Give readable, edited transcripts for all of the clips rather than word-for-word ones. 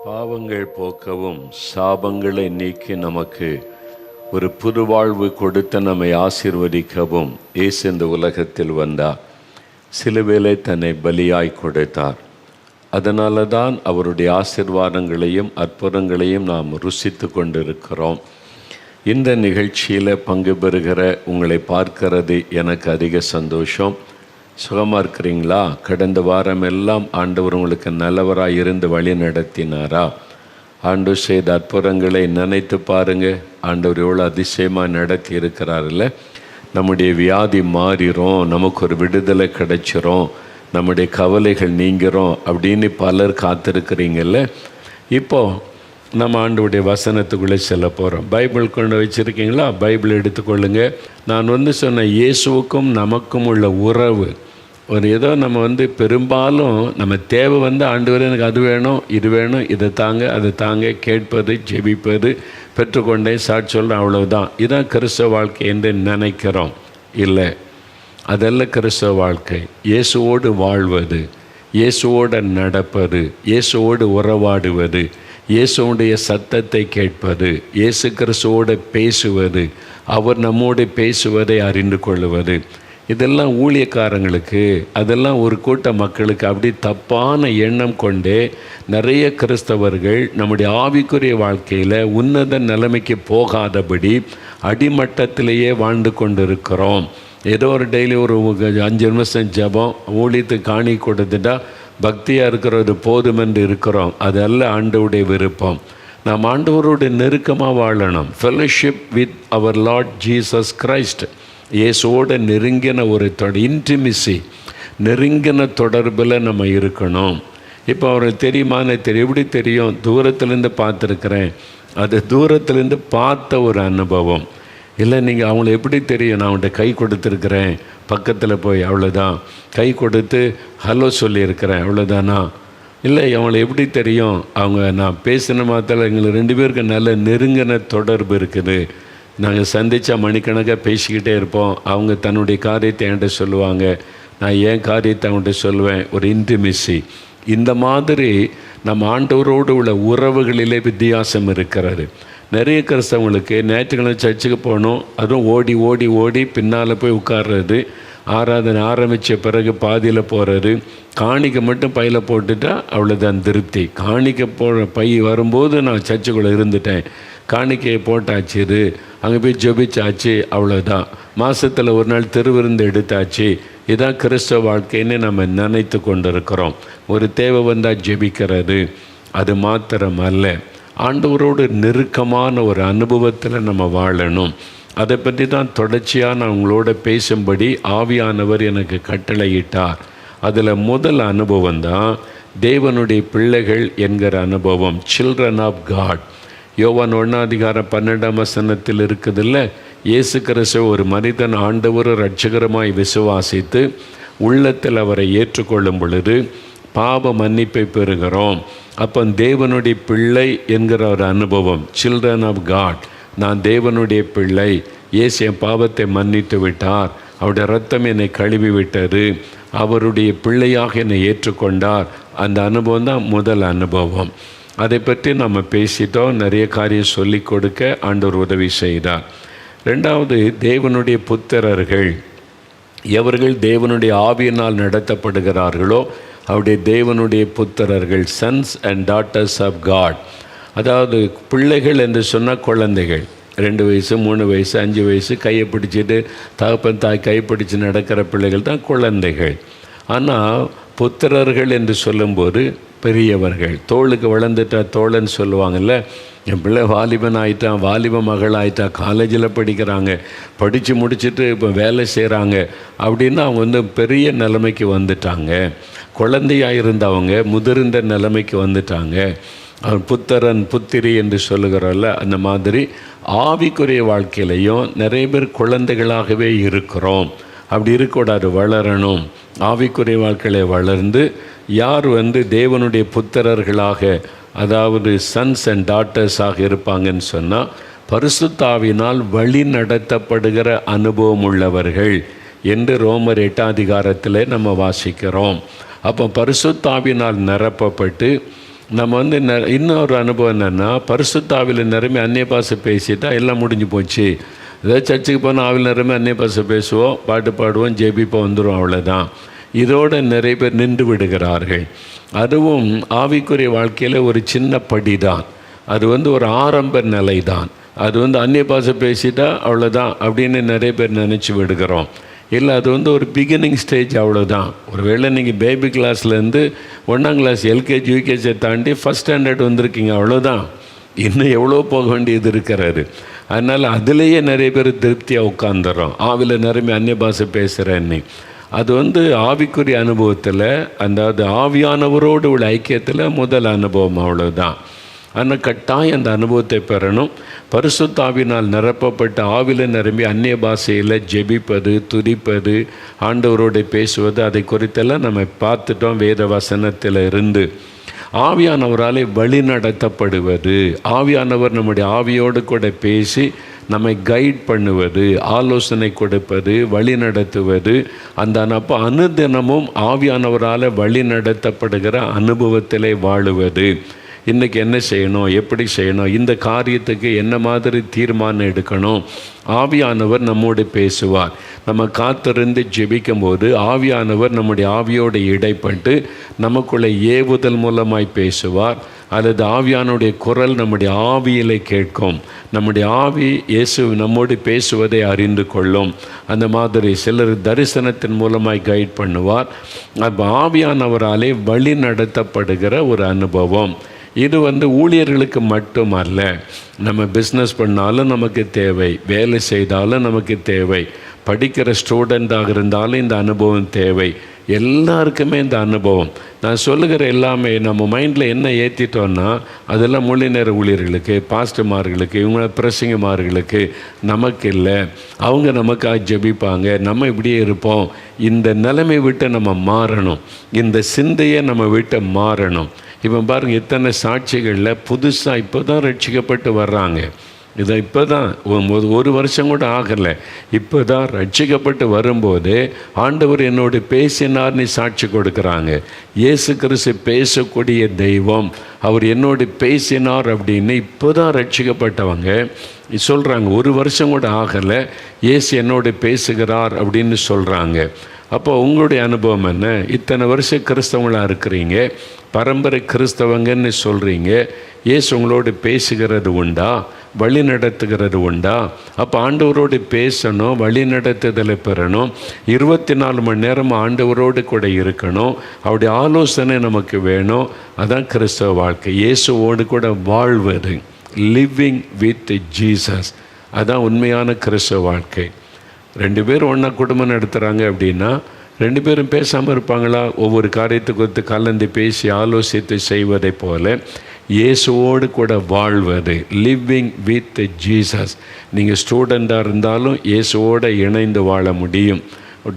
பாவங்கள் போக்கவும் சாபங்களை நீக்கி நமக்கு ஒரு புது வாழ்வு கொடுத்து நம்மை ஆசீர்வதிக்கவும் இயேசு இந்த உலகத்தில் வந்தார். சிலுவையிலே தன்னை பலியாய் கொடுத்தார். அதனால தான் அவருடைய ஆசீர்வாதங்களையும் அற்புதங்களையும் நாம் ருசித்து கொண்டிருக்கிறோம். இந்த நிகழ்ச்சியில் பங்கு பெறுகிற உங்களை பார்க்கிறது எனக்கு அதிக சந்தோஷம். சுகமாக இருக்கிறீங்களா? கடந்த வாரம் எல்லாம் ஆண்டவர் உங்களுக்கு நல்லவராக இருந்து வழி நடத்தினாரா? ஆண்டவர் செய்த அற்புதங்களை நினைத்து பாருங்கள். ஆண்டவர் எவ்வளோ அதிசயமாக நடத்தி இருக்கிறாரில்ல. நம்முடைய வியாதி மாறிடும், நமக்கு ஒரு விடுதலை கிடைச்சிரும், நம்முடைய கவலைகள் நீங்கிறோம் அப்படின்னு பலர் காத்திருக்கிறீங்கல்ல. இப்போது நம்ம ஆண்டவருடைய வசனத்துக்குள்ளே செல்ல போகிறோம். பைபிள் கொண்டு வச்சுருக்கீங்களா? பைபிள் எடுத்துக்கொள்ளுங்க. நான் சொன்ன இயேசுவுக்கும் நமக்கும் உள்ள உறவு ஏதோ நம்ம பெரும்பாலும் நம்ம தேவை ஆண்டவரே எனக்கு அது வேணும், இது வேணும், இதை தாங்க, அதை தாங்க, கேட்பது, ஜெபிப்பது, பெற்றுக்கொண்டே சாட்சி சொல்கிறேன், அவ்வளவுதான். இதுதான் கிறிஸ்தவ வாழ்க்கை என்று நினைக்கிறோம். இல்லை, அதெல்லாம் கிறிஸ்தவ வாழ்க்கை. இயேசுவோடு வாழ்வது, இயேசுவோடு நடப்பது, இயேசுவோடு உறவாடுவது, இயேசுடைய சத்தத்தை கேட்பது, இயேசு கிறிஸ்துவோடு பேசுவது, அவர் நம்மோடு பேசுவதை அறிந்து கொள்வது, இதெல்லாம் ஊழியக்காரங்களுக்கு, அதெல்லாம் ஒரு கூட்ட மக்களுக்கு அப்படி தப்பான எண்ணம் கொண்டே நிறைய கிறிஸ்தவர்கள் நம்முடைய ஆவிக்குரிய வாழ்க்கையில் உன்னத நிலைமைக்கு போகாதபடி அடிமட்டத்திலேயே வாழ்ந்து கொண்டிருக்கிறோம். ஏதோ ஒரு டெய்லி ஒரு 5 நிமிஷம் ஜெபம், ஊழியத்துக்கு காணி கொடுத்துட்டா பக்தியாக இருக்கிறது போதுமென்று இருக்கிறோம். அதல்ல ஆண்டவருடைய விருப்பம். நாம் ஆண்டவரோடு நெருக்கமாக வாழணும். Fellowship with our Lord Jesus Christ. இயேசுவோட நெருங்கின ஒரு இன்டிமிசி, நெருங்கின தொடர்பில் நம்ம இருக்கணும். இப்போ அவருக்கு தெரியுமான்னு தெரியும். எப்படி தெரியும்? தூரத்துலேருந்து பார்த்துருக்குறேன். அது தூரத்துலேருந்து பார்த்த ஒரு அனுபவம் இல்லை. நீங்கள் அவங்கள எப்படி தெரியும்? நான் அவன்கிட்ட கை கொடுத்துருக்குறேன், பக்கத்தில் போய், அவ்வளோதான். கை கொடுத்து ஹலோ சொல்லியிருக்கிறேன், அவ்வளோதானா? இல்லை, அவங்கள எப்படி தெரியும்? நான் பேசின மாத்திரம் எங்களுக்கு 2 பேருக்கு நல்ல நெருங்கின தொடர்பு இருக்குது. நாங்கள் சந்தித்தா மணிக்கணக்காக பேசிக்கிட்டே இருப்போம். அவங்க தன்னுடைய காரியத்தை என்கிட்ட சொல்லுவாங்க, நான் ஏன் காரியத்தை அவங்கள்ட்ட சொல்லுவேன். ஒரு இன்டிமிசி. இந்த மாதிரி நம்ம ஆண்டவரோடு உள்ள உறவுகளிலே வித்தியாசம் இருக்கிறது. நிறைய கிறிஸ்தவங்களுக்கு ஞாயிற்றுக்கிழமை சர்ச்சுக்கு போகணும், அதுவும் ஓடி ஓடி ஓடி பின்னால் போய் உட்கார்றது, ஆராதனை ஆரம்பித்த பிறகு பாதியில் போகிறது, காணிக்கை மட்டும் பையில் போட்டுட்டா அவ்வளோதான் திருப்தி. காணிக்கை பை வரும்போது நான் சர்ச்சுக்குள்ளே இருந்துட்டேன், காணிக்கையை போட்டாச்சு, இது அங்கே போய் ஜெபிச்சாச்சு, அவ்வளோதான். மாதத்தில் ஒரு நாள் திருவிருந்து எடுத்தாச்சு. இதான் கிறிஸ்தவ வாழ்க்கைன்னு நம்ம நினைத்து கொண்டிருக்கிறோம். ஒரு தேவை வந்தால் ஜெபிக்கிறது, அது மாத்திரம் அல்ல. ஆண்டவரோடு நெருக்கமான ஒரு அனுபவத்தில் நம்ம வாழணும். அதை பற்றி தான் தொடர்ச்சியாக நான் உங்களோட பேசும்படி ஆவியானவர் எனக்கு கட்டளையிட்டார். அதில் முதல் அனுபவம் தான் தேவனுடைய பிள்ளைகள் என்கிற அனுபவம், சில்ட்ரன் ஆஃப் காட். யோவான் 1:12 இருக்குதில்ல. இயேசு கிறிஸ்து ஒரு மனிதன் ஆண்டவர் இரட்சகருமாய் விசுவாசித்து உள்ளத்தில் அவரை ஏற்றுக்கொள்ளும் பொழுது பாவ மன்னிப்பை பெறுகிறோம். அப்போ தேவனுடைய பிள்ளை என்கிற ஒரு அனுபவம், சில்ட்ரன் ஆஃப் காட். நான் தேவனுடைய பிள்ளை, இயேசு என் பாவத்தை மன்னித்து விட்டார், அவருடைய இரத்தம் என்னை கழுவி விட்டது, அவருடைய பிள்ளையாக என்னை ஏற்றுக்கொண்டார். அந்த அனுபவம் தான் முதல் அனுபவம். அதை பற்றி நம்ம பேசிட்டோம். நிறைய காரியம் சொல்லிக் கொடுக்க ஆண்டவர் உதவி செய்தார். 2வது, தேவனுடைய புத்திரர்கள். எவர்கள் தேவனுடைய ஆவியினால் நடத்தப்படுகிறார்களோ அவருடைய தேவனுடைய புத்திரர்கள், sons and daughters of God. அதாவது பிள்ளைகள் என்று சொன்னால் குழந்தைகள், 2 வயசு 3 வயசு 5 வயசு கையை பிடிச்சிட்டு தகப்பன் தாய் கைப்பிடிச்சு நடக்கிற பிள்ளைகள் தான் குழந்தைகள். ஆனால் புத்திரர்கள் என்று சொல்லும்போது பெரியவர்கள். தோளுக்கு வளர்ந்துட்டா தோழன்னு சொல்லுவாங்கள்ல. என் பிள்ளை வாலிபன் ஆகிட்டான், வாலிப மகள் ஆகிட்டா, காலேஜில் படிக்கிறாங்க, படித்து முடிச்சுட்டு இப்போ வேலை செய்கிறாங்க அப்படின்னா அவங்க பெரிய நிலைமைக்கு வந்துட்டாங்க. குழந்தையாக இருந்தவங்க முதிர்ந்த நிலைமைக்கு வந்துட்டாங்க. அவன் புத்திரன் புத்திரி என்று சொல்லுகிறோம்ல, அந்த மாதிரி ஆவிக்குரிய வாழ்க்கையிலையும் நிறைய பேர் குழந்தைகளாகவே இருக்கிறோம். அப்படி இருக்கக்கூடாது, வளரணும். ஆவிக்குரிய வாழ்க்கையில வளர்ந்து யார் தேவனுடைய புத்திரர்களாக, அதாவது சன்ஸ் அண்ட் டாட்டர்ஸாக இருப்பாங்கன்னு சொன்னால் பரிசுத்த ஆவியினால் வழி நடத்தப்படுகிற அனுபவம் உள்ளவர்கள் என்று ரோமர் 8 நம்ம வாசிக்கிறோம். அப்போ பரிசுத்த ஆவியினால் நிரப்பப்பட்டு நம்ம வந்து இன்னொரு அனுபவம் என்னென்னா, பரிசுத்த ஆவியில் நிரம்பி அந்நிய பாஷை பேசிட்டா எல்லாம் முடிஞ்சு போச்சு. ஏதாவது சர்ச்சுக்கு போனால் ஆவில் நிரம்பி அந்நிய பாஷை பேசுவோம், பாட்டு பாடுவோம், ஜெபிப்போம், வந்துடும், அவ்வளோதான். இதோடு நிறைய பேர் நின்று விடுகிறார்கள். அதுவும் ஆவிக்குரிய வாழ்க்கையில் ஒரு சின்ன படி தான். அது வந்து ஒரு ஆரம்ப நிலை தான். அது வந்து அந்நிய பாஷை பேசிட்டா அவ்வளோதான் அப்படின்னு நிறைய பேர் நினச்சி விடுகிறோம். இல்லை, அது வந்து ஒரு பிகினிங் ஸ்டேஜ், அவ்வளோதான். ஒருவேளை நீங்கள் பேபி கிளாஸ்லேருந்து 1ஆம் கிளாஸ், எல்கேஜி, யூகேஜியை தாண்டி ஃபஸ்ட் ஸ்டாண்டர்ட் வந்திருக்கீங்க, அவ்வளோதான். இன்னும் எவ்வளோ போக வேண்டியது இருக்கிறாரு. அதனால் அதிலேயே நிறைய பேர் திருப்தியாக உட்காந்துறோம். ஆவியில் நிரம்பி அந்நிய பாஷை பேசுகிறேன்னு. அது வந்து ஆவிக்குரிய அனுபவத்தில், அதாவது ஆவியானவரோடு உள்ள ஐக்கியத்தில் முதல் அனுபவம், அவ்வளோதான். ஆனால் கட்டாயம் அந்த அனுபவத்தை பெறணும். பரிசுத்த ஆவியினால் நிரப்பப்பட்ட ஆவியில் நிரம்பி அந்நிய பாஷையில் ஜெபிப்பது, துதிப்பது, ஆண்டவரோடு பேசுவது, அதை குறித்தெல்லாம் நம்ம பார்த்துட்டோம் வேத வசனத்தில் இருந்து. ஆவியானவராலே வழி நடத்தப்படுவது, ஆவியானவர் நம்முடைய ஆவியோடு கூட பேசி நம்மை கைட் பண்ணுவது, ஆலோசனை கொடுப்பது, வழி நடத்துவது, அந்த அப்போ அனுதினமும் ஆவியானவரால் வழி நடத்தப்படுகிற அனுபவத்திலே வாழுவது. இன்றைக்கி என்ன செய்யணும், எப்படி செய்யணும், இந்த காரியத்துக்கு என்ன மாதிரி தீர்மானம் எடுக்கணும், ஆவியானவர் நம்மோடு பேசுவார். நம்ம காத்திருந்து ஜெபிக்கும் போது ஆவியானவர் நம்முடைய ஆவியோடு இடைப்பட்டு நமக்குள்ளே ஏவுதல் மூலமாய் பேசுவார். அல்லது ஆவியானுடைய குரல் நம்முடைய ஆவியிலே கேட்கும். நம்முடைய ஆவி இயேசு நம்மோடு பேசுவதை அறிந்து கொள்ளும். அந்த மாதிரி சிலர் தரிசனத்தின் மூலமாய் கைட் பண்ணுவார். அப்போ ஆவியானவராலே வழி நடத்தப்படுகிற ஒரு அனுபவம். இது வந்து ஊழியர்களுக்கு மட்டுமல்ல. நம்ம பிஸ்னஸ் பண்ணாலும் நமக்கு தேவை, வேலை செய்தாலும் நமக்கு தேவை, படிக்கிற ஸ்டூடெண்ட்டாக இருந்தாலும் இந்த அனுபவம் தேவை. எல்லாருக்குமே இந்த அனுபவம். நான் சொல்லுகிற எல்லாமே நம்ம மைண்டில் என்ன ஏற்றிட்டோன்னா, அதெல்லாம் முழு நேர ஊழியர்களுக்கு, பாஸ்டர்மார்களுக்கு, இவங்க பிரசங்கமார்களுக்கு, நமக்கு இல்லை. அவங்க நமக்காக ஜெபிப்பாங்க, நம்ம இப்படியே இருப்போம். இந்த நிலைமை விட்டு நம்ம மாறணும். இந்த சிந்தையை நம்ம விட்டு மாறணும். இப்போ பாருங்கள், இத்தனை சாட்சிகளில் புதுசாக இப்போ தான் ரட்சிக்கப்பட்டு வர்றாங்க. இதை இப்போ தான் ஒரு வருஷம் கூட ஆகலை, இப்போ தான் ரட்சிக்கப்பட்டு வரும்போது ஆண்டவர் என்னோடு பேசினார்னு சாட்சி கொடுக்குறாங்க. இயேசு கிறிஸ்து பேசக்கூடிய தெய்வம், அவர் என்னோடு பேசினார் அப்படின்னு இப்போ தான் ரட்சிக்கப்பட்டவங்க சொல்கிறாங்க. ஒரு வருஷம் கூட ஆகலை, இயேசு என்னோடு பேசுகிறார் அப்படின்னு சொல்கிறாங்க. அப்போ உங்களுடைய அனுபவம் என்ன? இத்தனை வருஷம் கிறிஸ்தவங்களாக இருக்கிறீங்க, பரம்பரை கிறிஸ்தவங்கன்னு சொல்கிறீங்க. இயேசு உங்களோடு பேசுகிறது உண்டா, வழி நடத்துகிறது உண்டா? அப்போ ஆண்டவரோடு பேசணும், வழி நடத்துதலை பெறணும், 24 மணி நேரம் ஆண்டவரோடு கூட இருக்கணும். அவருடைய ஆலோசனை நமக்கு வேணும். அதான் கிறிஸ்தவ வாழ்க்கை, இயேசுவோடு கூட வாழ்வது, லிவிங் வித் ஜீசஸ். அதான் உண்மையான கிறிஸ்தவ வாழ்க்கை. 2 பேரும் ஒன்றா குடும்பம் நடத்துகிறாங்க அப்படின்னா 2 பேரும் பேசாமல் இருப்பாங்களா? ஒவ்வொரு காரியத்தை குறித்து கலந்து பேசி ஆலோசித்து செய்வதை போல இயேசுவோடு கூட வாழ்வது, லிவிங் வித் ஜீசஸ். நீங்கள் ஸ்டூடெண்ட்டாக இருந்தாலும் இயேசுவோடு இணைந்து வாழ முடியும்.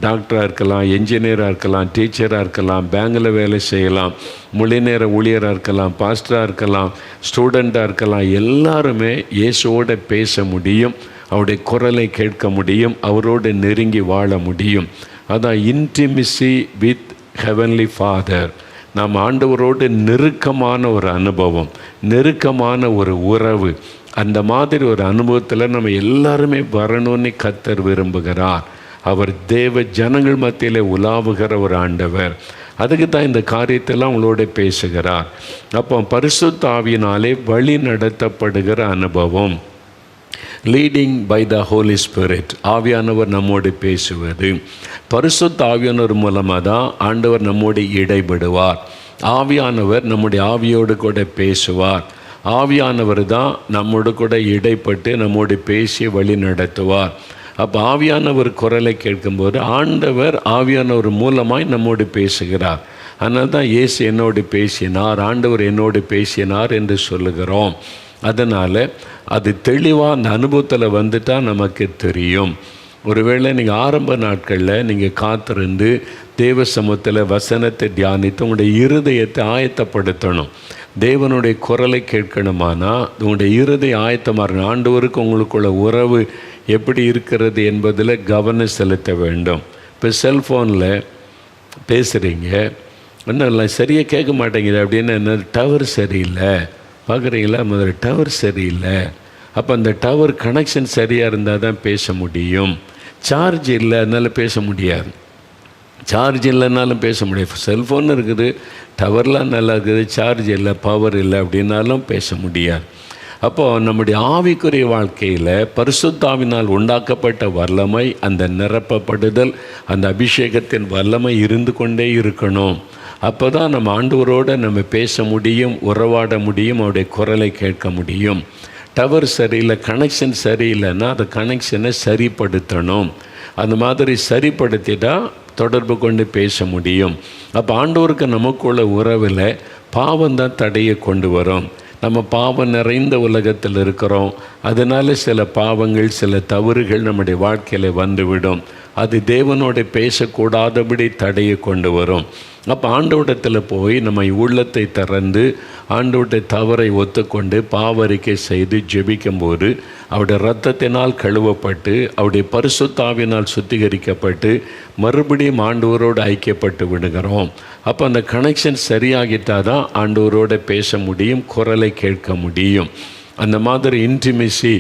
டாக்டராக இருக்கலாம், என்ஜினியராக இருக்கலாம், டீச்சராக இருக்கலாம், பேங்கில் வேலை செய்யலாம், முழு நேர ஊழியராக இருக்கலாம், பாஸ்டராக இருக்கலாம், ஸ்டூடெண்ட்டாக இருக்கலாம். எல்லாருமே இயேசுவோடு பேச முடியும், அவருடைய குரலை கேட்க முடியும், அவரோடு நெருங்கி வாழ முடியும். அதான் இன்டிமிசி வித் ஹெவன்லி ஃபாதர். நாம் ஆண்டவரோடு நெருக்கமான ஒரு அனுபவம், நெருக்கமான ஒரு உறவு. அந்த மாதிரி ஒரு அனுபவத்தில் நம்ம எல்லாருமே வரணும்னு கர்த்தர் விரும்புகிறார். அவர் தேவ ஜனங்கள் மத்தியிலே உலாவுகிற ஒரு ஆண்டவர். அதுக்கு தான் இந்த காரியத்தெல்லாம் உங்களோட பேசுகிறார். அப்போ பரிசுத்த ஆவியினாலே வழி நடத்தப்படுகிற அனுபவம், leading by the Holy Spirit. ஆவியானவர் நம்மோடு பேசுவது, பரிசுத்த ஆவியானவர் மூலமாக தான் ஆண்டவர் நம்மோடு இடைபடுவார். ஆவியானவர் நம்முடைய ஆவியோடு கூட பேசுவார். ஆவியானவர் தான் நம்மோடு கூட இடைப்பட்டு நம்மோடு பேசி வழி நடத்துவார். அப்போ ஆவியானவர் குரலை கேட்கும்போது ஆண்டவர் ஆவியானவர் மூலமாய் நம்மோடு பேசுகிறார். அதனால தான் இயேசு என்னோடு பேசினார், ஆண்டவர் என்னோடு பேசினார் என்று சொல்லுகிறோம். அதனால் அது தெளிவாக அந்த அனுபவத்தில் வந்துட்டால் நமக்கு தெரியும். ஒருவேளை நீங்கள் ஆரம்ப நாட்களில் நீங்கள் காத்திருந்து தேவ சமூகத்தில் வசனத்தை தியானித்து உங்களுடைய இருதயத்தை ஆயத்தப்படுத்தணும். தேவனுடைய குரலை கேட்கணுமானா உங்களுடைய இருதய ஆயத்தமாக ஆண்டவருக்கு உங்களுக்குள்ள உறவு எப்படி இருக்கிறது என்பதில் கவனம் செலுத்த வேண்டும். இப்போ செல்ஃபோனில் பேசுகிறீங்க, இன்னும் இல்லை சரியாக கேட்க மாட்டேங்குது அப்படின்னு. என்ன டவர் சரியில்லை பார்க்குறீங்களா? முதல்ல டவர் சரியில்லை. அப்போ அந்த டவர் கனெக்ஷன் சரியாக இருந்தால் தான் பேச முடியும். சார்ஜ் இல்லை, அதனால் பேச முடியாது. சார்ஜ் இல்லைன்னாலும் பேச முடியாது. செல்ஃபோன் இருக்குது, டவர்லாம் நல்லா இருக்குது, சார்ஜ் இல்லை, பவர் இல்லை அப்படின்னாலும் பேச முடியாது. அப்போது நம்முடைய ஆவிக்குரிய வாழ்க்கையில் பரிசுத்தாவினால் உண்டாக்கப்பட்ட வல்லமை, அந்த நிரப்பப்படுதல், அந்த அபிஷேகத்தின் வல்லமை இருந்து கொண்டே இருக்கணும். அப்போ தான் நம்ம ஆண்டவரோடு நம்ம பேச முடியும், உறவாட முடியும், அவருடைய குரலை கேட்க முடியும். டவர் சரியில்லை, கனெக்ஷன் சரியில்லைன்னா அந்த கனெக்ஷனை சரிப்படுத்தணும். அந்த மாதிரி சரிப்படுத்திட்டா தொடர்பு கொண்டு பேச முடியும். அப்போ ஆண்டவருக்கு நமக்குள்ள உறவில் பாவம் தான் தடையை கொண்டு வரும். நம்ம பாவம் நிறைந்த உலகத்தில் இருக்கிறோம். அதனால் சில பாவங்கள், சில தவறுகள் நம்முடைய வாழ்க்கையில் வந்துவிடும். அது தேவனோடு பேசக்கூடாதபடி தடையை கொண்டு வரும். அப்போ ஆண்டவரிடத்தில் போய் நம்ம உள்ளத்தை திறந்து ஆண்டவருடைய தவறை ஒத்துக்கொண்டு பாவரிக்கை செய்து ஜெபிக்கும்போது அவருடைய இரத்தத்தினால் கழுவப்பட்டு அவருடைய பரிசுத்தாவினால் சுத்திகரிக்கப்பட்டு மறுபடியும் ஆண்டவரோடு ஐக்கியப்பட்டு விடுகிறோம். அப்போ அந்த கனெக்ஷன் சரியாகிட்டால் தான் ஆண்டவரோடு பேச முடியும், குரலை கேட்க முடியும். அந்த மாதிரி இன்டிமெசி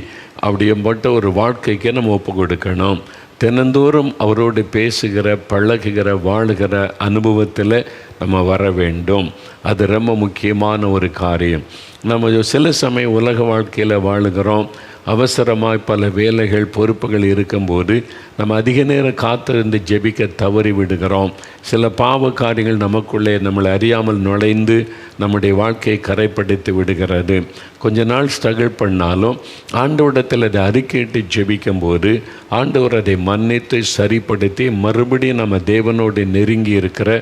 அப்படியேப்பட்ட ஒரு வாழ்க்கைக்கு நம்ம ஒப்பு கொடுக்கணும். தினந்தோறும் அவரோடு பேசுகிற, பழகுகிற, வாழுகிற அனுபவத்தில் நம்ம வர வேண்டும். அது ரொம்ப முக்கியமான ஒரு காரியம். நம்ம சில சமயம் உலக வாழ்க்கையில் வாழுகிறோம். அவசரமாக பல வேலைகள், பொறுப்புகள் இருக்கும்போது நம்ம அதிக நேரம் காத்திருந்து ஜெபிக்க தவறி விடுகிறோம். சில பாவ காரியங்கள் நமக்குள்ளே நம்மளை அறியாமல் நுழைந்து நம்முடைய வாழ்க்கையை கரைப்படுத்தி விடுகிறது. கொஞ்ச நாள் ஸ்ட்ரகிள் பண்ணாலும் ஆண்டவரிடத்தில் அதை அறிக்கையிட்டு ஜெபிக்கும்போது ஆண்டவர் அதை மன்னித்து சரிப்படுத்தி மறுபடியும் நம்ம தேவனோடு நெருங்கி இருக்கிற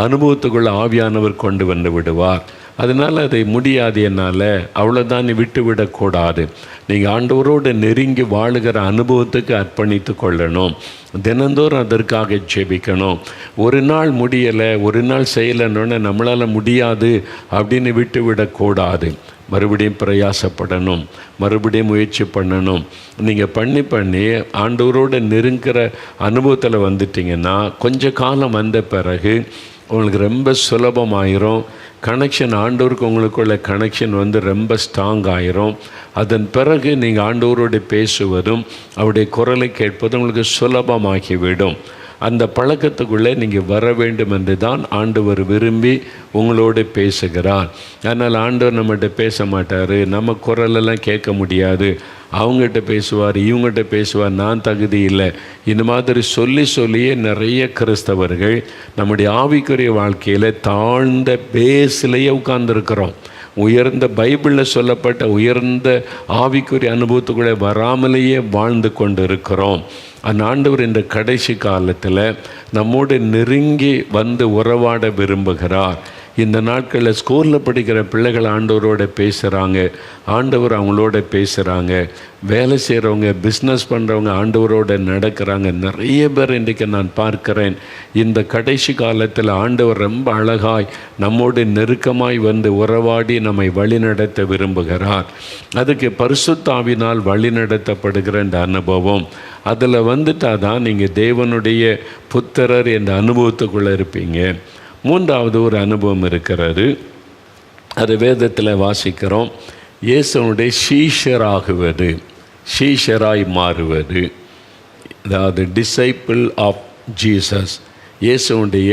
அனுபவத்துக்குள்ள ஆவியானவர் கொண்டு வந்து விடுவார். அதனால் அதை முடியாது, என்னால் அவ்வளோதான், நீ விட்டு விடக்கூடாது. நீங்கள் ஆண்டவரோடு நெருங்கி வாழுகிற அனுபவத்துக்கு அர்ப்பணித்து கொள்ளணும். தினந்தோறும் அதற்காக ஜெபிக்கணும். ஒரு நாள் முடியலை, ஒரு நாள் செய்யலைன்னு நம்மளால் முடியாது அப்படின்னு விட்டு விடக்கூடாது. மறுபடியும் பிரயாசப்படணும், மறுபடியும் முயற்சி பண்ணணும். நீங்கள் பண்ணி ஆண்டவரோடு நெருங்கிற அனுபவத்தில் வந்துட்டிங்கன்னா கொஞ்ச காலம் வந்த பிறகு உங்களுக்கு ரொம்ப சுலபமாயிரும். கனெக்ஷன், ஆண்டவருக்கு உங்களுக்குள்ள கனெக்ஷன் ரொம்ப ஸ்ட்ராங் ஆயிரும். அதன் பிறகு நீங்கள் ஆண்டவரோடு பேசுவதும் அவருடைய குரலை கேட்பதும் உங்களுக்கு சுலபமாகிவிடும். அந்த பழக்கத்துக்குள்ளே நீங்கள் வர வேண்டும் என்று தான் ஆண்டவர் விரும்பி உங்களோடு பேசுகிறார். அதனால் ஆண்டவர் நம்மகிட்ட பேச மாட்டார், நம்ம குரலெல்லாம் கேட்க முடியாது, அவங்ககிட்ட பேசுவார், இவங்ககிட்ட பேசுவார், நான் தகுதி இல்லை, இந்த மாதிரி சொல்லியே நிறைய கிறிஸ்தவர்கள் நம்முடைய ஆவிக்குரிய வாழ்க்கையில் தாழ்ந்த பேஸ்லேயே உட்கார்ந்துருக்கிறோம். உயர்ந்த பைபிளில் சொல்லப்பட்ட உயர்ந்த ஆவிக்குரிய அனுபவத்துக்குள்ளே வராமலேயே வாழ்ந்து கொண்டு இருக்கிறோம். அந்த ஆண்டவர் இந்த கடைசி காலத்தில் நம்மோடு நெருங்கி வந்து உறவாட விரும்புகிறார். இந்த நாட்களில் ஸ்கூலில் படிக்கிற பிள்ளைகள் ஆண்டவரோட பேசுகிறாங்க, ஆண்டவர் அவங்களோட பேசுகிறாங்க. வேலை செய்கிறவங்க, பிஸ்னஸ் பண்ணுறவங்க ஆண்டவரோட நடக்கிறாங்க. நிறைய பேர் இன்றைக்கு நான் பார்க்கிறேன். இந்த கடைசி காலத்தில் ஆண்டவர் ரொம்ப அழகாய் நம்மோடு நெருக்கமாய் வந்து உறவாடி நம்மை வழிநடத்த விரும்புகிறார். அதுக்கு பரிசுத்தாவினால் வழிநடத்தப்படுகிற இந்த அனுபவம், அதில் வந்துட்டால் தான் நீங்கள் தேவனுடைய புத்திரர் என்ற அனுபவத்துக்குள்ளே இருப்பீங்க. மூன்றாவது ஒரு அனுபவம் இருக்கிறது, அது வேதத்தில் வாசிக்கிறோம். இயேசுனுடைய சீஷராகுவது, சீஷராய் மாறுவது, அதாவது டிசைப்பிள் ஆஃப் ஜீசஸ், இயேசுனுடைய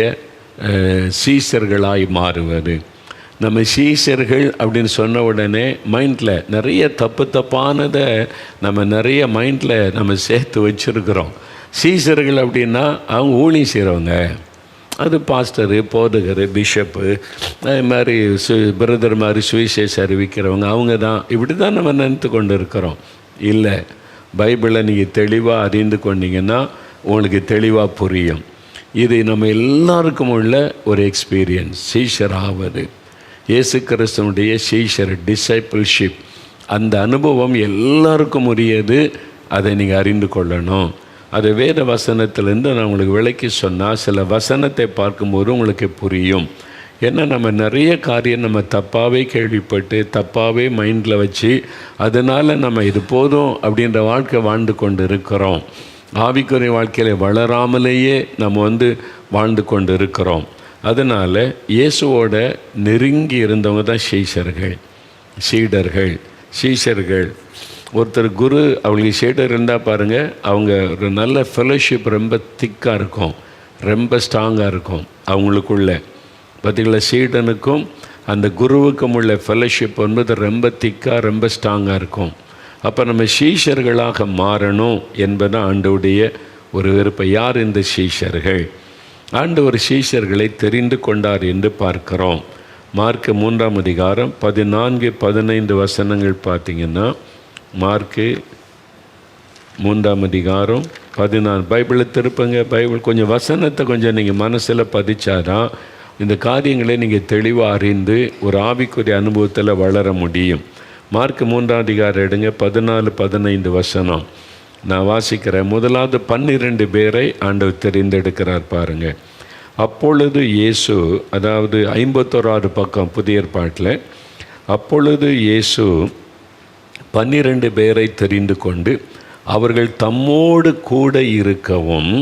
சீஷர்களாய் மாறுவது. நம்ம சீஷர்கள் அப்படின்னு சொன்ன உடனே மைண்டில் நிறைய தப்பானதை நம்ம நிறைய மைண்டில் நம்ம சேர்த்து வச்சுருக்கிறோம். சீஷர்கள் அப்படின்னா அவங்க ஊழியம் செய்கிறவங்க, அது பாஸ்டரு, போதகர், பிஷப்பு, அது மாதிரி பிரதர் மாதிரி சுவிசேஷம் அறிவிக்கிறவங்க, அவங்க தான், இப்படி தான் நம்ம நினைத்து கொண்டு இருக்கிறோம். இல்லை, பைபிளை நீங்கள் தெளிவாக அறிந்து கொண்டீங்கன்னா உங்களுக்கு தெளிவாக புரியும். இது நம்ம எல்லாருக்கும் உள்ள ஒரு எக்ஸ்பீரியன்ஸ். சீஷர் ஆவது, இயேசு கிறிஸ்துவனுடைய சீஷர், டிசைபிள்ஷிப், அந்த அனுபவம் எல்லாருக்கும் உரியது. அதை நீங்கள் அறிந்து கொள்ளணும். அது வேத வசனத்திலேருந்து நான் உங்களுக்கு விளக்கி சொன்னால் சில வசனத்தை பார்க்கும்போது உங்களுக்கு புரியும். ஏன்னா நம்ம நிறைய காரியம் நம்ம தப்பாகவே கேள்விப்பட்டு தப்பாகவே மைண்டில் வச்சு அதனால் நம்ம இது போதும் அப்படின்ற வாழ்க்கை வாழ்ந்து கொண்டு இருக்கிறோம். ஆவிக்குரிய வாழ்க்கையில் வளராமலேயே நம்ம வாழ்ந்து கொண்டு இருக்கிறோம். அதனால் இயேசுவோட நெருங்கி இருந்தவங்க தான் சீஷர்கள். ஒருத்தர் குரு அவங்களுக்கு ஷீடர் இருந்தால் பாருங்கள், அவங்க ஒரு நல்ல ஃபெலோஷிப் ரொம்ப திக்காக இருக்கும், ரொம்ப ஸ்ட்ராங்காக இருக்கும் அவங்களுக்குள்ள. பார்த்திங்களா, சீடனுக்கும் அந்த குருவுக்கும் உள்ள ஃபெலோஷிப் என்பது ரொம்ப திக்காக ரொம்ப ஸ்ட்ராங்காக இருக்கும். அப்போ நம்ம சீஷர்களாக மாறணும் என்பது ஆண்டவருடைய ஒரு விருப்பம். யார் இந்த சீஷர்கள்? ஆண்டவர் சீஷர்களை தெரிந்து கொண்டார் என்று பார்க்கிறோம். மார்க்கு 3ஆம் அதிகாரம் 14-15 வசனங்கள் பார்த்திங்கன்னா, மார்க்கு 3ஆம் அதிகாரம் 14. பைபிளை திருப்புங்க. பைபிள் கொஞ்சம் வசனத்தை கொஞ்சம் நீங்கள் மனசில் பதிச்சாதான் இந்த காரியங்களை நீங்கள் தெளிவாக அறிந்து ஒரு ஆவிக்குரிய அனுபவத்தில் வளர முடியும். மார்க்கு 3ஆம் அதிகாரம் எடுங்க, 14-15 வசனம் நான் வாசிக்கிறேன். முதலாவது 12 பேரை ஆண்டவர் தெரிந்தெடுக்கிறார் பாருங்கள். அப்பொழுது இயேசு, அதாவது 51ஆவது பக்கம் புதிய ஏற்பாட்டில், அப்பொழுது இயேசு 12 பேரை தெரிந்து கொண்டு அவர்கள் தம்மோடு கூட இருக்கவும்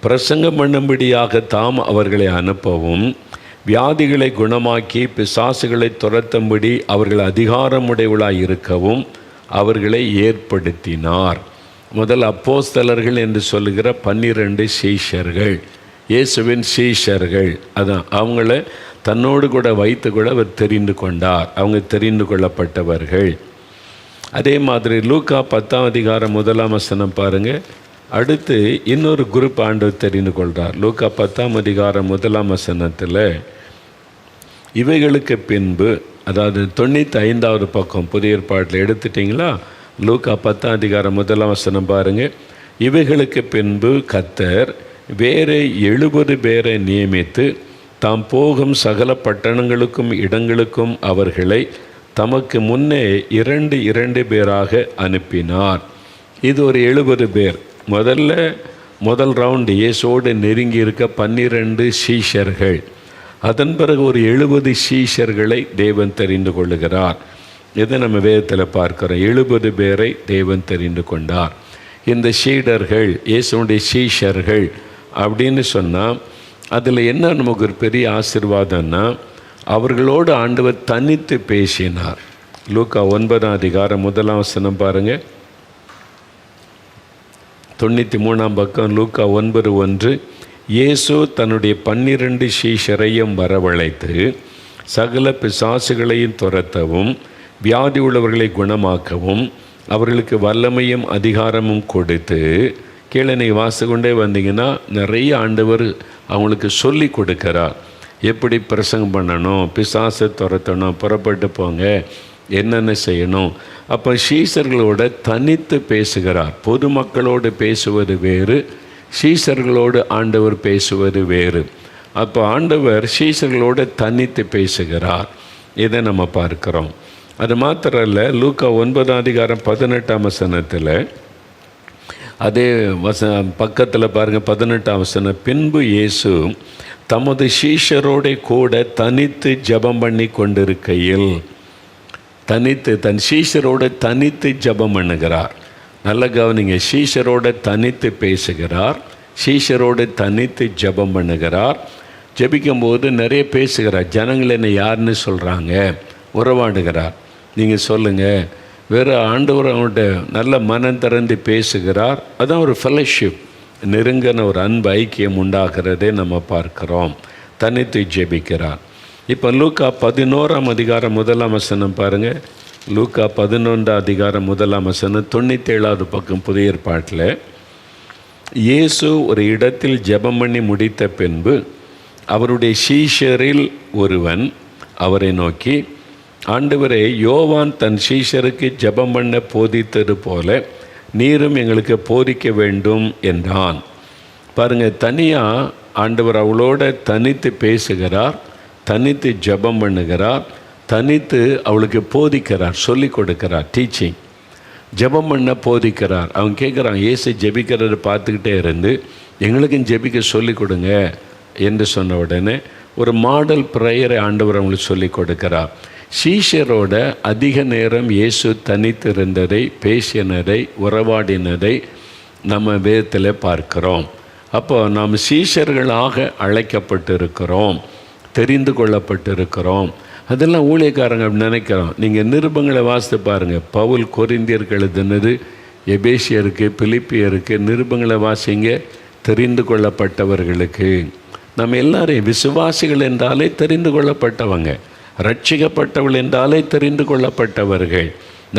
பிரசங்கம் பண்ணும்படியாக தாம் அவர்களை அனுப்பவும் வியாதிகளை குணமாக்கி பிசாசுகளை துரத்தும்படி அவர்கள் அதிகாரமுடையவளாய் இருக்கவும் அவர்களை ஏற்படுத்தினார். முதல் அப்போஸ்தலர்கள் என்று சொல்லுகிற 12 சீஷர்கள், இயேசுவின் சீஷர்கள். அதான் அவங்கள தன்னோடு கூட வைத்து கூட அவர் தெரிந்து கொண்டார். அவங்க தெரிந்து கொள்ளப்பட்டவர்கள். அதே மாதிரி லூக்கா 10ஆம் அதிகாரம் 1ஆம் வசனம் பாருங்கள். அடுத்து இன்னொரு குரூப் ஆண்டவர் தெரிந்து கொள்கிறார். லூக்கா 10ஆம் அதிகாரம் 1ஆம் வசனத்தில், இவைகளுக்கு பின்பு, அதாவது 95ஆவது பக்கம் புதிய ஏற்பாட்டில் எடுத்துட்டிங்களா, லூக்கா 10ஆம் அதிகாரம் 1ஆம் வசனம் பாருங்கள். இவைகளுக்கு பின்பு கர்த்தர் வேறு 70 பேரை நியமித்து தாம் போகும் சகல பட்டணங்களுக்கும் இடங்களுக்கும் அவர்களை தமக்கு முன்னே 2 பேராக அனுப்பினார். இது ஒரு 70 பேர். முதல் ரவுண்டு இயேசுவோடு நெருங்கி இருக்க 12 சீஷர்கள். அதன் பிறகு ஒரு 70 சீஷர்களை தேவன் தெரிந்து கொள்ளுகிறார். இதை நம்ம வேதத்தில் பார்க்கிறோம். 70 பேரை தேவன் தெரிந்து கொண்டார். இந்த சீடர்கள், இயேசுடைய சீஷர்கள் அப்படின்னு சொன்னால் அதில் என்ன நமக்கு ஒரு பெரிய ஆசீர்வாதம்னா, அவர்களோடு ஆண்டவர் தனித்து பேசினார். லூக்கா 9ஆம் அதிகாரம் 1ஆம் வசனம் பாருங்கள். 93ஆம் பக்கம் லூக்கா 9:1. இயேசு தன்னுடைய 12 சீஷரையும் வரவழைத்து சகல பிசாசுகளையும் துரத்தவும் வியாதி உள்ளவர்களை குணமாக்கவும் அவர்களுக்கு வல்லமையும் அதிகாரமும் கொடுத்து, கீழே நீங்கள் வாசிக்கொண்டே வந்தீங்கன்னா நிறைய ஆண்டவர் அவங்களுக்கு சொல்லி கொடுக்கிறார். எப்படி பிரசங்கம் பண்ணணும், பிசாசை துரத்தணும், புறப்பட்டு போங்க, என்னென்ன செய்யணும். அப்போ சீஷர்களோட தனித்து பேசுகிறார். பொதுமக்களோடு பேசுவது வேறு, சீஷர்களோடு ஆண்டவர் பேசுவது வேறு. அப்போ ஆண்டவர் சீஷர்களோடு தனித்து பேசுகிறார். இதை நம்ம பார்க்கிறோம். அது மாத்திரம் இல்லை, லூக்கா 9ஆம் அதிகாரம் 18ஆம் வசனத்தில், அதே பக்கத்தில் பாருங்கள் 18ஆம் வசனம். பின்பு இயேசு தமது சீஷரோட கூட தனித்து ஜெபம் பண்ணி கொண்டிருக்கையில், தன் சீஷரோட தனித்து ஜெபம் பண்ணுகிறார். நல்ல கவனிங்க, சீஷரோட தனித்து பேசுகிறார், சீஷரோடு தனித்து ஜெபம் பண்ணுகிறார். ஜெபிக்கும்போது நிறைய பேசுகிறார். ஜனங்கள் என்ன யாருன்னு சொல்கிறாங்க, உறவாடுகிறார். நீங்கள் சொல்லுங்கள், வேறு ஆண்டவர் அவங்கள்ட்ட நல்ல மனம் திறந்து பேசுகிறார். அதான் ஒரு ஃபெலோஷிப், நெருங்கின ஒரு அன்பு ஐக்கியம் உண்டாகிறதே நம்ம பார்க்கிறோம். தனித்து ஜெபிக்கிறார். இப்போ லூக்கா 11ஆம் அதிகாரம் 1ஆம் வசனம் பாருங்கள். லூக்கா 11ஆம் அதிகாரம் 1ஆம் வசனம் 97ஆவது பக்கம் புதிய ஏற்பாட்டில், இயேசு ஒரு இடத்தில் ஜெபம் பண்ணி முடித்த பின்பு அவருடைய சீஷரில் ஒருவன் அவரை நோக்கி, ஆண்டவரே, யோவான் தன் சீஷருக்கு ஜெபம் பண்ண போதித்தது போல நீரும் எங்களுக்கு போதிக்க வேண்டும் என்றான். பாருங்கள், தனியாக ஆண்டவர் அவளோட தனித்து பேசுகிறார், தனித்து ஜெபம் பண்ணுகிறார், தனித்து அவளுக்கு போதிக்கிறார், சொல்லி கொடுக்கிறார், டீச்சிங். ஜெபம் பண்ண போதிக்கிறார். அவங்க கேட்குறான், இயேசு ஜெபிக்கிறத பார்த்துக்கிட்டே இருந்து எங்களுக்கும் ஜெபிக்க சொல்லி கொடுங்க என்று சொன்ன உடனே ஒரு மாடல் ப்ரேயரை ஆண்டவர் அவங்களுக்கு சொல்லி கொடுக்கிறார். சீஷரோட அதிக நேரம் இயேசு தனித்து இருந்ததை, பேசினதை, உறவாடினதை நம்ம வேதத்தில் பார்க்கிறோம். அப்போ நாம் சீஷர்களாக அழைக்கப்பட்டிருக்கிறோம். தெரிந்து கொள்ளப்பட்டிருக்கிறோம். அதெல்லாம் ஊழியக்காரங்க அப்படி நினைக்கிறோம். நீங்கள் நிருபங்களை வாசித்து பாருங்கள். பவுல் கொரிந்தியருக்கு எழுதினது, எபேசியருக்கு, பிலிப்பியருக்கு நிருபங்களை வாசிங்க. தெரிந்து கொள்ளப்பட்டவர்களுக்கு. நம்ம எல்லாரையும் விசுவாசிகள் என்றாலே தெரிந்து கொள்ளப்பட்டவங்க, ரட்சிக்கப்பட்டவள் என்றாலே தெரிந்து கொள்ளப்பட்டவர்கள்.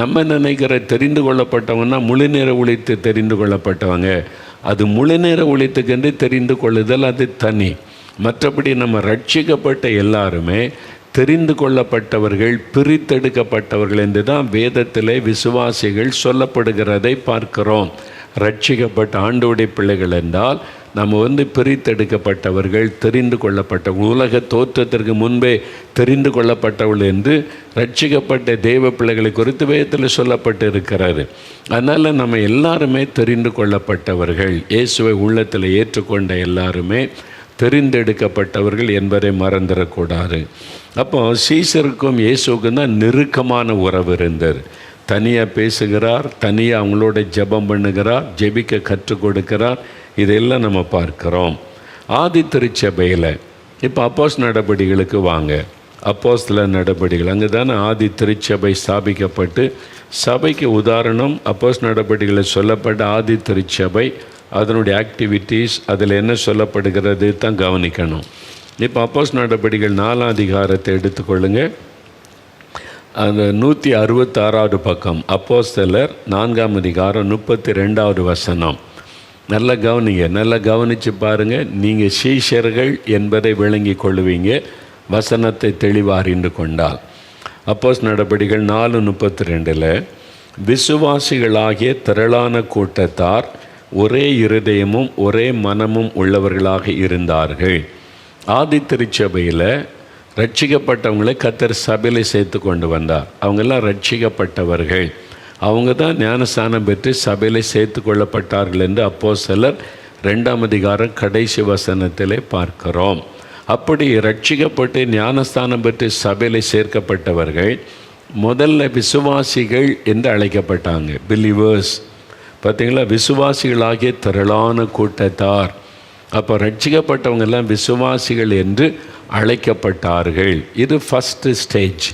நம்ம நினைக்கிற தெரிந்து கொள்ளப்பட்டவங்கன்னா முழு நேர உழைத்து தெரிந்து கொள்ளப்பட்டவங்க. அது முழு நேர உழைத்துக்கென்று தெரிந்து கொள்ளுதல், அது தனி. மற்றபடி நம்ம ரட்சிக்கப்பட்ட எல்லாருமே தெரிந்து கொள்ளப்பட்டவர்கள், பிரித்தெடுக்கப்பட்டவர்கள் என்று தான் வேதத்திலே விசுவாசிகள் சொல்லப்படுகிறதை பார்க்கிறோம். ரட்சிக்கப்பட்ட ஆண்டவருடைய பிள்ளைகள் என்றால் நம்ம பிரித்தெடுக்கப்பட்டவர்கள், தெரிந்து கொள்ளப்பட்டவர்கள், உலக தோற்றத்திற்கு முன்பே தெரிந்து கொள்ளப்பட்டவர்கள் என்று ரட்சிக்கப்பட்ட தேவ பிள்ளைகளை குறித்து வேதத்தில் சொல்லப்பட்டு இருக்கிறாரு. அதனால் நம்ம எல்லாருமே தெரிந்து கொள்ளப்பட்டவர்கள். இயேசுவை உள்ளத்தில் ஏற்றுக்கொண்ட எல்லாருமே தெரிந்தெடுக்கப்பட்டவர்கள் என்பதை மறந்துடக்கூடாது. அப்போ சீசருக்கும் இயேசுக்கும் தான் நெருக்கமான உறவு இருந்தது. தனியாக பேசுகிறார், தனியாக அவங்களோட ஜெபம் பண்ணுகிறார், ஜெபிக்க கற்றுக் கொடுக்கிறார். இதெல்லாம் நம்ம பார்க்கிறோம். ஆதி திருச்சபையில் இப்போ அப்போஸ்தலர் நடபடிகளுக்கு வாங்க. அப்போஸ்தலர் நடபடிகள் அங்கே தானே ஆதி திருச்சபை ஸ்தாபிக்கப்பட்டு, சபைக்கு உதாரணம் அப்போஸ்தலர் நடபடிகளில் சொல்லப்பட்ட ஆதி திருச்சபை, அதனுடைய ஆக்டிவிட்டீஸ், அதில் என்ன சொல்லப்படுகிறது தான் கவனிக்கணும். இப்போ அப்போஸ்தலர் நடபடிகள் 4ஆம் அதிகாரத்தை எடுத்துக்கொள்ளுங்க. அந்த 166வது பக்கம், அப்போஸ்தலர் 4ஆம் அதிகாரம் 32வது வசனம். நல்லா கவனிங்க, நல்லா கவனித்து பாருங்கள். நீங்கள் சீஷர்கள் என்பதை விளங்கி கொள்ளுவீங்க, வசனத்தை தெளிவாக அறிந்து கொண்டால். அப்போஸ்தலர் நடபடிகள் 4:32 விசுவாசிகளாகிய திரளான கூட்டத்தார் ஒரே இருதயமும் ஒரே மனமும் உள்ளவர்களாக இருந்தார்கள். ஆதி திருச்சபையில் ரட்சிக்கப்பட்டவங்களை கர்த்தர் சபையில் சேர்த்து கொண்டு வந்தார். அவங்கெல்லாம் ரட்சிக்கப்பட்டவர்கள். அவங்க தான் ஞானஸ்தானம் பெற்று சபையில் சேர்த்து கொள்ளப்பட்டார்கள் என்று அப்போஸ்தலர் 2ஆம் அதிகாரம் கடைசி வசனத்திலே பார்க்கிறோம். அப்படி ரட்சிக்கப்பட்டு ஞானஸ்தானம் பெற்று சபையில் சேர்க்கப்பட்டவர்கள் முதல்ல விசுவாசிகள் என்று அழைக்கப்பட்டாங்க, பிலீவர்ஸ். பார்த்தீங்களா, விசுவாசிகளாகிய திரளான கூட்டத்தார். அப்போ ரட்சிக்கப்பட்டவங்கெல்லாம் விசுவாசிகள் என்று அழைக்கப்பட்டார்கள். இது ஃபஸ்ட்டு ஸ்டேஜ்.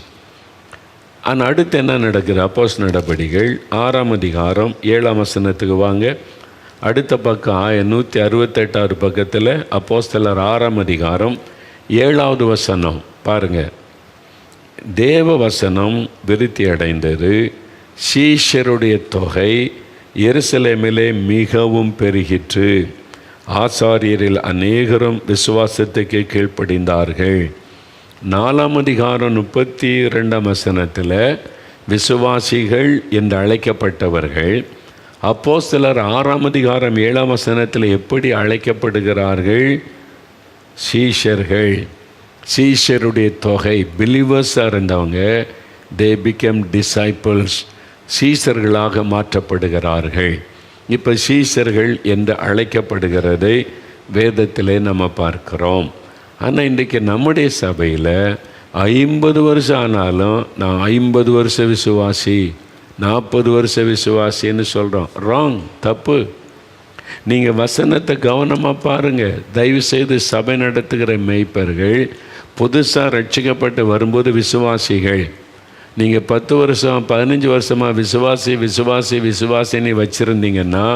ஆனால் அடுத்து என்ன நடக்குது? அப்போஸ்தலர் நடபடிகள் 6ஆம் அதிகாரம் 7ஆம் வசனத்துக்கு வாங்க. அடுத்த பக்கம் 168வது பக்கத்தில் அப்போஸ்தலர் 6ஆம் அதிகாரம் 7வது வசனம் பாருங்கள். தேவ வசனம் விருத்தி அடைந்தது, சீஷருடைய தொகை எருசலேமிலே மிகவும் பெருகிற்று, ஆசாரியரில் அநேகரும் விசுவாசத்துக்கு கீழ்ப்படிந்தார்கள். 4ஆம் அதிகாரம் 32ஆம் வசனத்தில் விசுவாசிகள் என்று அழைக்கப்பட்டவர்கள் அப்போஸ்தலர் 6ஆம் அதிகாரம் 7ஆம் வசனத்தில் எப்படி அழைக்கப்படுகிறார்கள்? சீஷர்கள். சீஷருடைய தொகை, பிலீவர்ஸாக இருந்தவங்க, தே பிகம் டிசைபிள்ஸ், சீஷர்களாக மாற்றப்படுகிறார்கள். இப்போ சீஷர்கள் என்று அழைக்கப்படுகிறதை வேதத்திலே நம்ம பார்க்கிறோம். ஆனால் இன்றைக்கி நம்முடைய சபையில் 50 வருஷம் ஆனாலும் நான் 50 வருஷ விசுவாசி, 40 வருஷ விசுவாசின்னு சொல்கிறோம். ராங், தப்பு. நீங்கள் வசனத்தை கவனமாக பாருங்கள். தயவுசெய்து சபை நடத்துகிற மேய்ப்பர்கள் புதுசாக ரட்சிக்கப்பட்டு வரும்போது விசுவாசிகள், நீங்கள் 10 வருஷம் 15 வருஷமாக விசுவாசின்னு வச்சுருந்தீங்கன்னா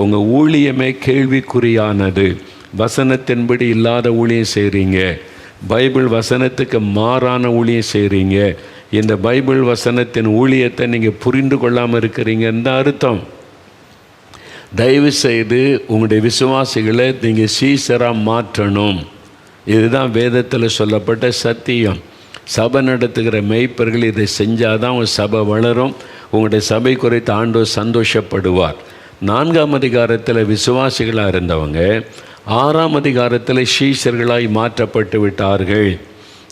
உங்கள் ஊழியமே கேள்விக்குறியானது. வசனத்தின்படி இல்லாத ஊழியம் செய்கிறீங்க, பைபிள் வசனத்துக்கு மாறான ஊழியம் செய்கிறீங்க. இந்த பைபிள் வசனத்தின் ஊழியத்தை நீங்கள் புரிந்து கொள்ளாமல் இருக்கிறீங்கன்னு தான் அர்த்தம். தயவு செய்து உங்களுடைய விசுவாசிகளை நீங்கள் சீஷராக மாற்றணும். இதுதான் வேதத்தில் சொல்லப்பட்ட சத்தியம். சபை நடத்துகிற மேய்ப்பர்கள் இதை செஞ்சால் தான் உங்கள் சபை வளரும். உங்களுடைய சபை குறித்து ஆண்டவர் சந்தோஷப்படுவார். 4ஆம் அதிகாரத்தில் விசுவாசிகளாக இருந்தவங்க 6ஆம் அதிகாரத்தில் சீஷர்களாய் மாற்றப்பட்டு விட்டார்கள்.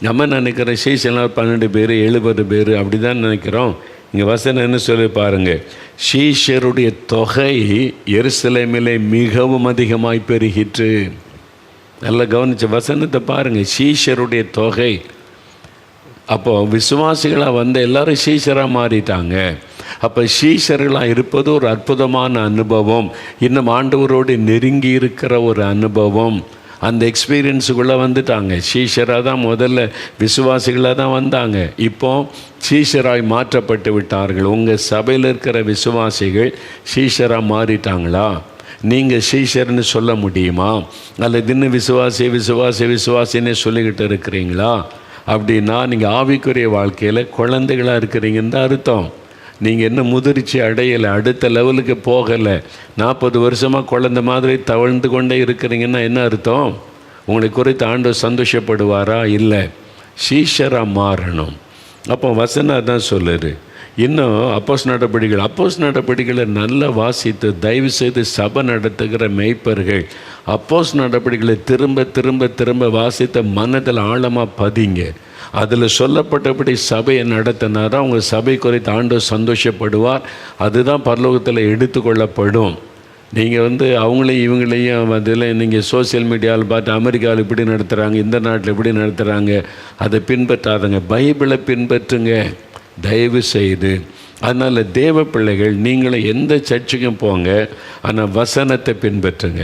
நம்ம நினைக்கிற சீஷர்களாக 12 பேர் 70 பேர் அப்படி தான் நினைக்கிறோம். இங்கே வசனம் என்ன சொல்லி பாருங்கள். சீஷருடைய தொகை எருசலேமிலே மிகவும் அதிகமாய் பெருகிற்று. நல்லா கவனிச்ச வசனத்தை பாருங்கள். சீஷருடைய தொகை. அப்போது விசுவாசிகளாக வந்த எல்லாரும் சீஷராக மாறிட்டாங்க. அப்போ சீஷர்களாக இருப்பது ஒரு அற்புதமான அனுபவம். இன்னும் ஆண்டவரோடு நெருங்கி இருக்கிற ஒரு அனுபவம். அந்த எக்ஸ்பீரியன்ஸுக்குள்ளே வந்துட்டாங்க. சீஷராக தான் முதல்ல விசுவாசிகளாக தான் வந்தாங்க. இப்போ சீஷராய் மாற்றப்பட்டு விட்டார்கள். உங்கள் சபையில் இருக்கிற விசுவாசிகள் சீஷராக மாறிட்டாங்களா? நீங்கள் சீஷர்னு சொல்ல முடியுமா? அல்லது இன்னும் விசுவாசின்னே சொல்லிக்கிட்டு இருக்கிறீங்களா? அப்படின்னா நீங்கள் ஆவிக்குரிய வாழ்க்கையில் குழந்தைகளாக இருக்கிறீங்கன்னு தான் அர்த்தம். நீங்கள் என்ன முதிர்ச்சி அடையலை, அடுத்த லெவலுக்கு போகலை, 40 வருஷமாக குழந்தை மாதிரி தவழ்ந்து கொண்டே இருக்கிறீங்கன்னா என்ன அர்த்தம்? உங்களை குறித்து ஆண்டவர் சந்தோஷப்படுவாரா? இல்லை. சீஷராக மாறணும். அப்போ வசனம் தான் சொல்லுது. இன்னும் அப்போஸ் நடபடிகளை நல்லா வாசித்து தயவு செய்து சபை நடத்துகிற மேய்ப்பர்கள் அப்போஸ் நடபடிகளை திரும்ப திரும்ப திரும்ப வாசித்த மனதில் ஆழமாக பதிங்க. அதில் சொல்லப்பட்டபடி சபையை நடத்தினாரா உங்கள் சபை குறித்து ஆண்டவர் சந்தோஷப்படுவார். அதுதான் பரலோகத்தில் எடுத்துக்கொள்ளப்படும். நீங்கள் அவங்களையும் இவங்களையும் அதில் நீங்கள் சோசியல் மீடியாவில் பார்த்து அமெரிக்காவில் இப்படி நடத்துகிறாங்க, இந்த நாட்டில் இப்படி நடத்துகிறாங்க, அதை பின்பற்றாதங்க. பைபிளை பின்பற்றுங்க தயவு செய்து. அதனால் தேவ பிள்ளைகள் நீங்களும் எந்த சர்ச்சுக்கும் போங்க, ஆனால் வசனத்தை பின்பற்றுங்க.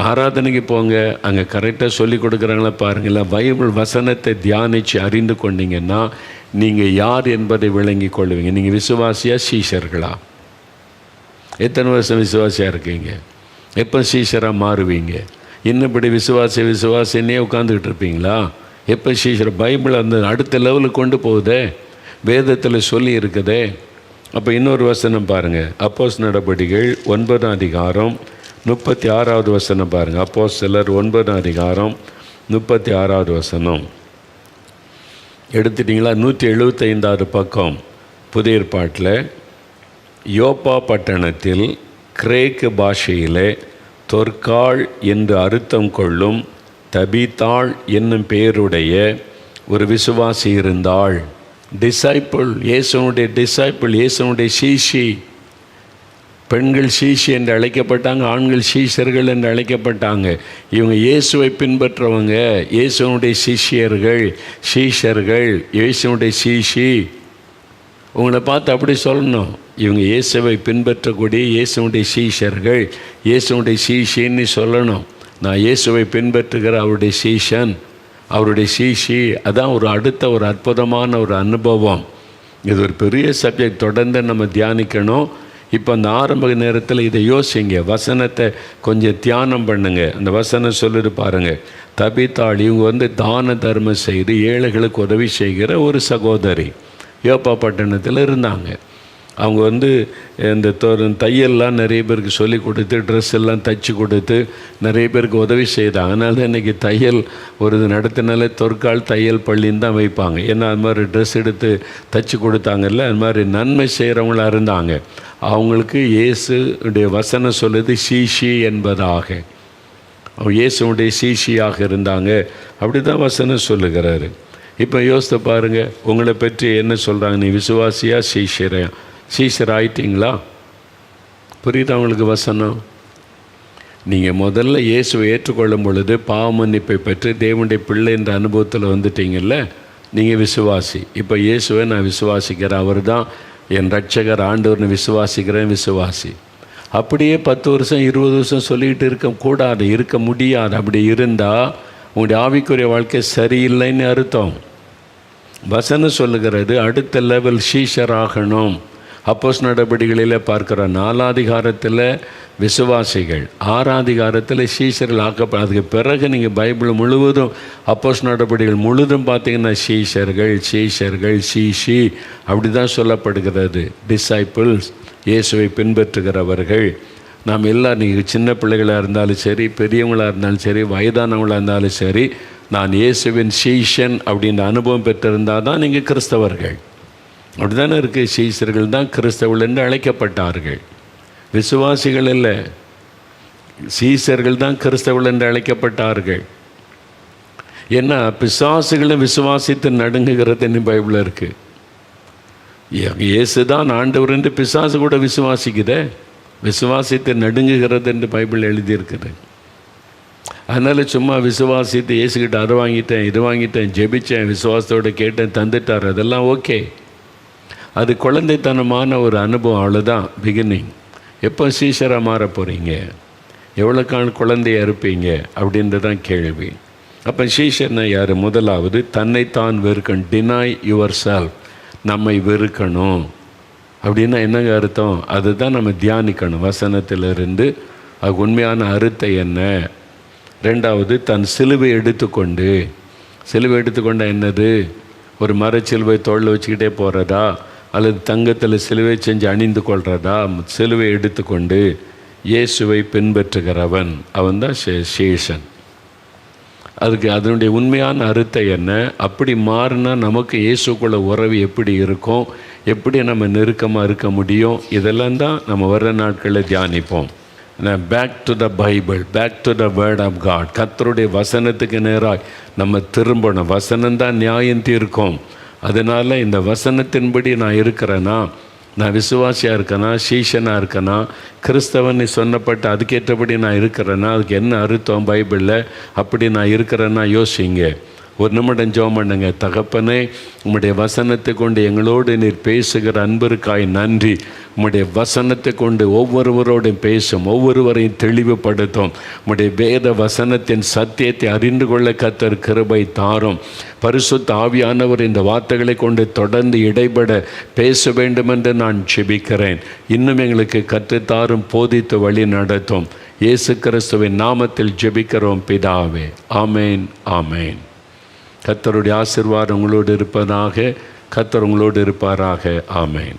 ஆராதனைக்கு போங்க, அங்கே கரெக்டாக சொல்லி கொடுக்குறாங்களா பாருங்களா. பைபிள் வசனத்தை தியானித்து அறிந்து கொண்டீங்கன்னா நீங்கள் யார் என்பதை விளங்கி கொள்வீங்க. நீங்கள் விசுவாசியா சீஷர்களா? எத்தனை வருஷம் விசுவாசியாக இருக்கீங்க? எப்போ சீஷராக மாறுவீங்க? இன்னும்படி விசுவாசின்னே உட்காந்துக்கிட்டு இருப்பீங்களா? எப்போ சீஷர்? பைபிள் அந்த அடுத்த லெவலுக்கு கொண்டு போகுதே, வேதத்தில் சொல்லி இருக்குதே. அப்போ இன்னொரு வசனம் பாருங்கள். அப்போஸ் நடபடிகள் 9ஆம் அதிகாரம் 36வது வசனம் பாருங்கள். அப்போஸ்தலர் 9ஆம் அதிகாரம் 36வது வசனம் எடுத்துட்டிங்களா? 175வது பக்கம் புதிய ஏற்பாட்டில். யோப்பா பட்டணத்தில் கிரேக்கு பாஷையிலே தொற்காள் என்று அர்த்தம் கொள்ளும் தபீத்தாள் என்னும் பெயருடைய ஒரு விசுவாசி இருந்தாள். டிசைப்பிள், இயேசுனுடைய சீஷி. பெண்கள் சீஷி என்று அழைக்கப்பட்டாங்க, ஆண்கள் சீஷர்கள் என்று அழைக்கப்பட்டாங்க. இவங்க இயேசுவை பின்பற்றவங்க, இயேசுனுடைய சீஷர்கள், இயேசுனுடைய சீஷி. உங்களை பார்த்து அப்படி சொல்லணும். இவங்க இயேசுவை பின்பற்றக்கூடிய இயேசுனுடைய சீஷர்கள், இயேசுனுடைய சீஷின்னு சொல்லணும். நான் இயேசுவை பின்பற்றுகிற அவருடைய சீஷன், அவருடைய சீஷி. அதான் அடுத்த ஒரு அற்புதமான ஒரு அனுபவம். இது ஒரு பெரிய சப்ஜெக்ட், தொடர்ந்து நம்ம தியானிக்கணும். இப்போ அந்த ஆரம்ப நேரத்தில் இதை யோசிங்க, வசனத்தை கொஞ்சம் தியானம் பண்ணுங்க. அந்த வசனம் சொல்லிட்டு பாருங்கள். தபீத்தாள் இவங்க தான தர்மம் செய்து ஏழைகளுக்கு உதவி செய்கிற ஒரு சகோதரி யோப்பா பட்டணத்தில் இருந்தாங்க. அவங்க இந்த தையல்லாம் நிறைய பேருக்கு சொல்லி கொடுத்து, ட்ரெஸ் எல்லாம் தைச்சி கொடுத்து நிறைய பேருக்கு உதவி செய்தாங்க. அதனால தான் இன்றைக்கி தையல் ஒரு நடத்தினாலே தொற்கால் தையல் பள்ளின்னு தான் வைப்பாங்க. ஏன்னா அது மாதிரி ட்ரெஸ் எடுத்து தைச்சி கொடுத்தாங்கல்ல, அது மாதிரி நன்மை செய்கிறவங்களாக இருந்தாங்க. அவங்களுக்கு இயேசுடைய வசனம் சொல்லுது சீஷி என்பதாக. அவங்க இயேசுடைய சீஷியாக இருந்தாங்க. அப்படி தான் வசனம் சொல்லுகிறாரு. இப்போ யோசித்து பாருங்கள், உங்களை பற்றி என்ன சொல்கிறாங்க? நீ விசுவாசியா சீஷர் ஆயிட்டீங்களா? புரியுதா உங்களுக்கு வசனம்? நீங்கள் முதல்ல இயேசுவை ஏற்றுக்கொள்ளும் பொழுது பாவ மன்னிப்பை பெற்று தேவனுடைய பிள்ளை என்ற அனுபவத்தில் வந்துட்டீங்கல்ல, நீங்கள் விசுவாசி. இப்போ இயேசுவை நான் விசுவாசிக்கிறேன், அவர் தான் என் ரட்சகர் ஆண்டவர்னு விசுவாசி. அப்படியே 10 வருஷம் 20 வருஷம் சொல்லிக்கிட்டு இருக்க முடியாது. அப்படி இருந்தால் உங்களுடைய ஆவிக்குரிய வாழ்க்கை சரியில்லைன்னு அர்த்தம். வசனம் சொல்லுகிறது அடுத்த லெவல் சீஷர் ஆகணும். அப்போஸ் நடபடிகளில் பார்க்குற 4ஆம் அதிகாரத்தில் விசுவாசிகள், 6ஆம் அதிகாரத்தில் சீஷர்கள் அதுக்கு பிறகு நீங்கள் பைபிள் முழுவதும் அப்போஸ் நடபடிகள் முழுதும் பார்த்தீங்கன்னா சீஷர்கள் சீஷி அப்படி தான் சொல்லப்படுகிறது. டிசைப்பிள்ஸ், இயேசுவை பின்பற்றுகிறவர்கள். நாம் எல்லாம், நீங்கள் சின்ன பிள்ளைகளாக இருந்தாலும் சரி, பெரியவங்களாக இருந்தாலும் சரி, வயதானவங்களாக இருந்தாலும் சரி, நான் இயேசுவின் சீஷன் அப்படின்ற அனுபவம் பெற்றிருந்தால் தான் நீங்கள் கிறிஸ்தவர்கள். அப்படி தானே இருக்குது. சீஷர்கள் தான் கிறிஸ்தவர்கள் என்று அழைக்கப்பட்டார்கள், விசுவாசிகள் இல்லை. சீஷர்கள் தான் கிறிஸ்தவர்கள் என்று அழைக்கப்பட்டார்கள். ஏன்னா பிசாசுகளும் விசுவாசித்து நடுங்குகிறது பைபிளில் இருக்குது. இயேசு தான் ஆண்டவர் என்று பிசாசு கூட விசுவாசிக்குதே, விசுவாசித்து நடுங்குகிறது என்று பைபிள் எழுதியிருக்குது. அதனால் சும்மா விசுவாசித்து இயேசுக்கிட்ட அதை வாங்கிட்டேன் இது வாங்கிட்டேன் ஜெபித்தேன் விசுவாசத்தோடு கேட்டேன் தந்துட்டார், அதெல்லாம் ஓகே. அது குழந்தைத்தனமான ஒரு அனுபவம், அவ்வளோதான் பிகினிங். எப்போ சீஷராக மாற போகிறீங்க? எவ்வளோ குழந்தையாக இருப்பீங்க அப்படின்றது தான் கேள்வி. அப்போ சீஷன்னா யார்? முதலாவது தன்னைத்தான் வெறுக்கணும். Deny your self. நம்மை வெறுக்கணும் அப்படின்னா என்னங்க அர்த்தம்? அதுதான் நம்ம தியானிக்கணும் வசனத்திலிருந்து. அது உண்மையான அர்த்தம் என்ன? ரெண்டாவது தன் சிலுவை எடுத்துக்கொண்டு. சிலுவை எடுத்துக்கொண்ட என்னது? ஒரு மரச்சிலுவை தோளில் வச்சுக்கிட்டே போகிறதா, அல்லது தங்கத்தில் சிலுவை செஞ்சு அணிந்து கொள்கிறதா? சிலுவை எடுத்துக்கொண்டு இயேசுவை பின்பற்றுகிறவன் அவன் தான் சேஷன். அதுக்கு அதனுடைய உண்மையான அர்த்தம் என்ன? அப்படி மாறினா நமக்கு இயேசுக்குள்ள உறவு எப்படி இருக்கும், எப்படி நம்ம நெருக்கமாக இருக்க முடியும், இதெல்லாம் தான் நம்ம வர்ற நாட்களில் தியானிப்போம். Back to the Bible, back to the word of God. கர்த்தருடைய வசனத்துக்கு நேராக நம்ம திரும்பணும். வசனம்தான் நியாயம் தீர்க்கும். அதனால் இந்த வசனத்தின்படி நான் இருக்கிறேன்னா, நான் விசுவாசியாக இருக்கேனா, சீஷனாக இருக்கேனா, கிறிஸ்தவன் சொன்னப்பட்ட அதுக்கேற்றபடி நான் இருக்கிறேன்னா, அதுக்கு என்ன அர்த்தம் பைபிளில்? அப்படி நான் இருக்கிறேன்னா யோசிங்க. ஒரு நிமிடம் ஜெபம் பண்ணுங்க. தகப்பனே, உம்முடைய வசனத்தை கொண்டு எங்களோடு நீர் பேசுகிற அன்பிற்காய் நன்றி. உம்முடைய வசனத்தை கொண்டு ஒவ்வொருவரோடும் பேசும், ஒவ்வொருவரையும் தெளிவுபடுத்தும். உம்முடைய வேத வசனத்தின் சத்தியத்தை அறிந்து கொள்ள கர்த்தர் கிருபை தாரும். பரிசுத்த ஆவியானவர் இந்த வார்த்தைகளை கொண்டு தொடர்ந்து இடைபட பேச வேண்டும் என்று நான் ஜெபிக்கிறேன். இன்னும் எங்களுக்கு கற்றுத்தாரும், போதித்து வழி நடத்தும். இயேசு கிறிஸ்துவின் நாமத்தில் ஜெபிக்கிறோம் பிதாவே. ஆமேன், ஆமேன். கர்த்தருடைய ஆசீர்வாதம் உங்களோடு இருப்பதாக. கர்த்தர் உங்களோடு இருப்பாராக. ஆமேன்.